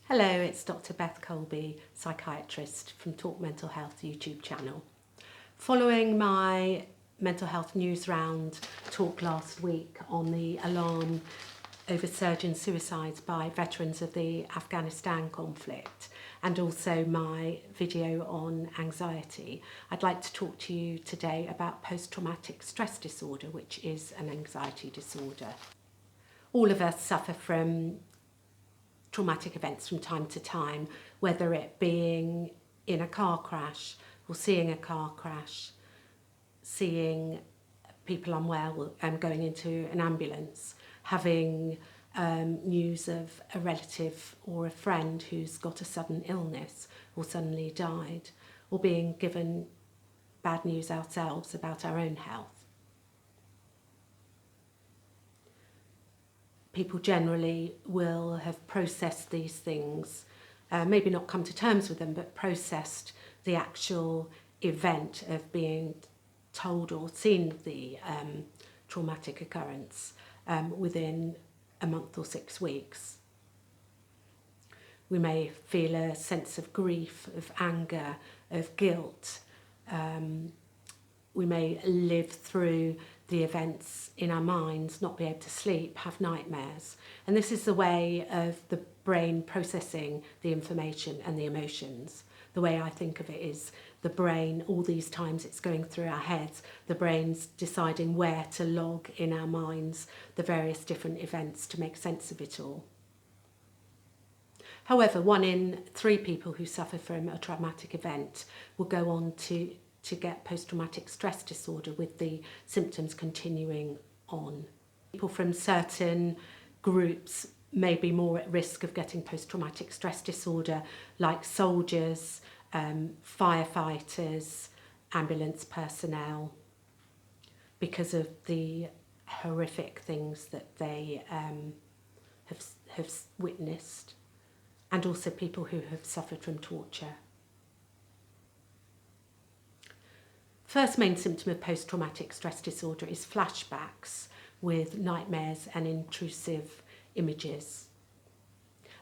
Hello, it's Dr Beth Colby, psychiatrist from Talk Mental Health YouTube channel. Following my mental health news round talk last week on the alarm over surge in suicides by veterans of the Afghanistan conflict, and also my video on anxiety, I'd like to talk to you today about post-traumatic stress disorder, which is an anxiety disorder. All of us suffer from traumatic events from time to time, whether it being in a car crash or seeing a car crash, seeing people unwell and going into an ambulance, having news of a relative or a friend who's got a sudden illness or suddenly died, or being given bad news ourselves about our own health. People generally will have processed these things, maybe not come to terms with them, but processed the actual event of being told or seen the traumatic occurrence within a month or 6 weeks. We may feel a sense of grief, of anger, of guilt. We may live through the events in our minds, not be able to sleep, have nightmares. And this is the way of the brain processing the information and the emotions. The way I think of it is the brain, all these times it's going through our heads, the brain's deciding where to log in our minds the various different events to make sense of it all. However, 1 in 3 people who suffer from a traumatic event will go on to get post-traumatic stress disorder with the symptoms continuing on. People from certain groups may be more at risk of getting post-traumatic stress disorder, like soldiers, firefighters, ambulance personnel, because of the horrific things that they have witnessed, and also people who have suffered from torture. First main symptom of post-traumatic stress disorder is flashbacks with nightmares and intrusive images.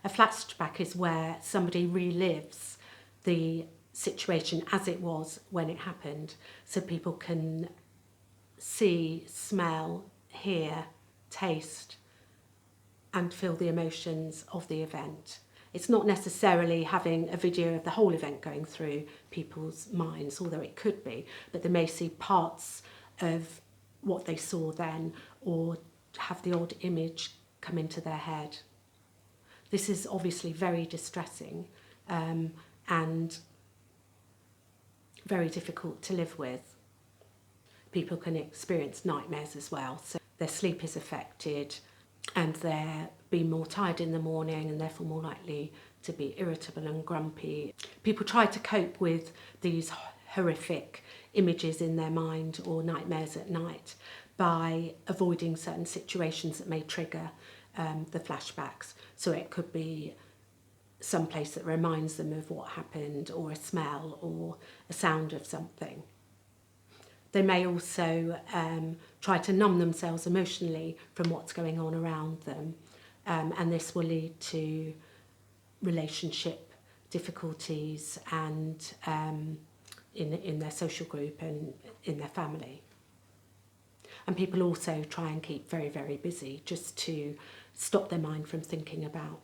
A flashback is where somebody relives the situation as it was when it happened, so people can see, smell, hear, taste, and feel the emotions of the event. It's not necessarily having a video of the whole event going through people's minds, although it could be, but they may see parts of what they saw then, or have the odd image come into their head. This is obviously very distressing and very difficult to live with. People can experience nightmares as well, so their sleep is affected, and they're be more tired in the morning and therefore more likely to be irritable and grumpy. People try to cope with these horrific images in their mind or nightmares at night by avoiding certain situations that may trigger the flashbacks. So it could be some place that reminds them of what happened, or a smell or a sound of something. They may also try to numb themselves emotionally from what's going on around them, and this will lead to relationship difficulties and in their social group and in their family. And people also try and keep very, very busy just to stop their mind from thinking about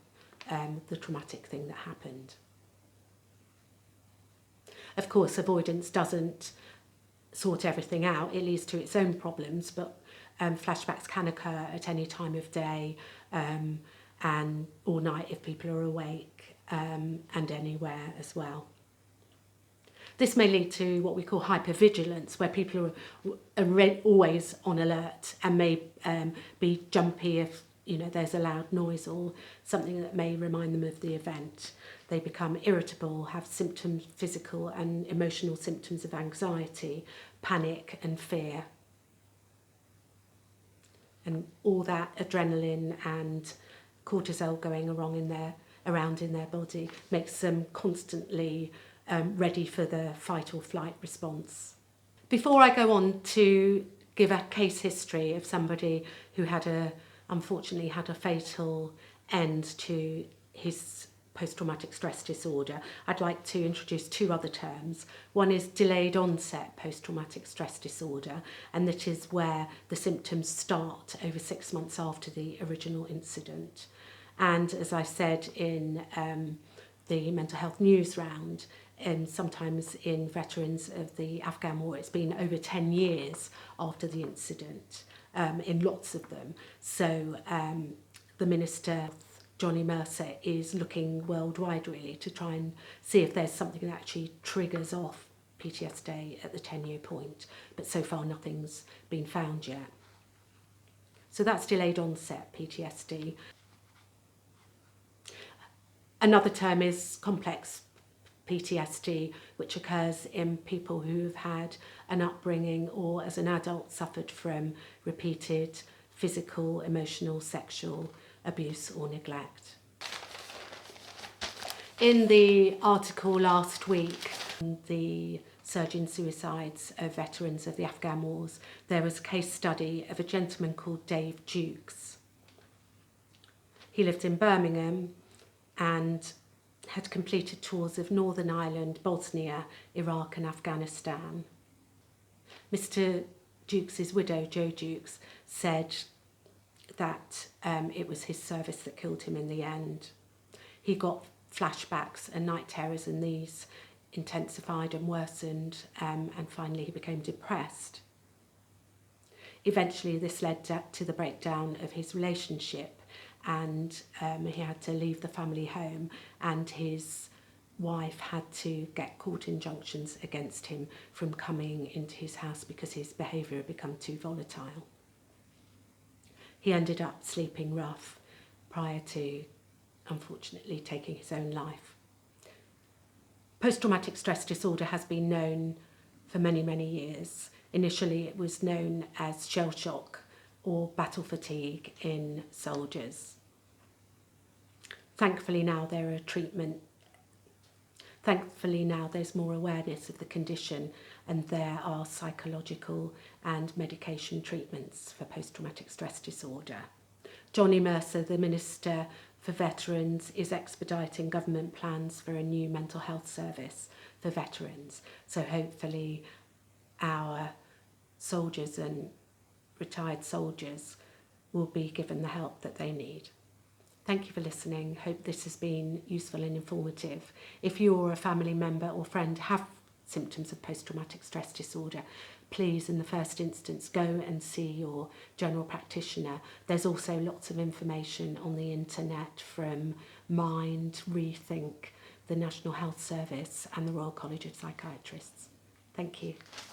the traumatic thing that happened. Of course, avoidance doesn't sort everything out. It leads to its own problems, but flashbacks can occur at any time of day and all night if people are awake, and anywhere as well. This may lead to what we call hypervigilance, where people are always on alert and may be jumpy if there's a loud noise or something that may remind them of the event. They become irritable, have symptoms, physical and emotional symptoms of anxiety, panic and fear. And all that adrenaline and cortisol going around in their body makes them constantly ready for the fight or flight response. Before I go on to give a case history of somebody who unfortunately had a fatal end to his post-traumatic stress disorder, I'd like to introduce two other terms. One is delayed onset post-traumatic stress disorder, and that is where the symptoms start over 6 months after the original incident. And as I said in the mental health newsround, and sometimes in veterans of the Afghan war, it's been over 10 years after the incident, in lots of them. So the Minister, Johnny Mercer, is looking worldwide really to try and see if there's something that actually triggers off PTSD at the 10-year point. But so far nothing's been found yet. So that's delayed onset PTSD. Another term is complex PTSD, which occurs in people who've had an upbringing or as an adult suffered from repeated physical, emotional, sexual abuse or neglect. In the article last week, the surge in suicides of veterans of the Afghan wars, there was a case study of a gentleman called Dave Jukes. He lived in Birmingham and had completed tours of Northern Ireland, Bosnia, Iraq and Afghanistan. Mr. Jukes' widow, Jo Jukes, said that it was his service that killed him in the end. He got flashbacks and night terrors, and these intensified and worsened, and finally he became depressed. Eventually this led to the breakdown of his relationship, and he had to leave the family home, and his wife had to get court injunctions against him from coming into his house because his behaviour had become too volatile. He ended up sleeping rough prior to, unfortunately, taking his own life. Post-traumatic stress disorder has been known for many, many years. Initially it was known as shell shock or battle fatigue in soldiers. Thankfully now there's more awareness of the condition, and there are psychological and medication treatments for post-traumatic stress disorder. Johnny Mercer, the Minister for Veterans, is expediting government plans for a new mental health service for veterans. So hopefully our soldiers and retired soldiers will be given the help that they need. Thank you for listening. Hope this has been useful and informative. If you or a family member or friend have symptoms of post-traumatic stress disorder, please, in the first instance, go and see your general practitioner. There's also lots of information on the internet from Mind, Rethink, the National Health Service and the Royal College of Psychiatrists. Thank you.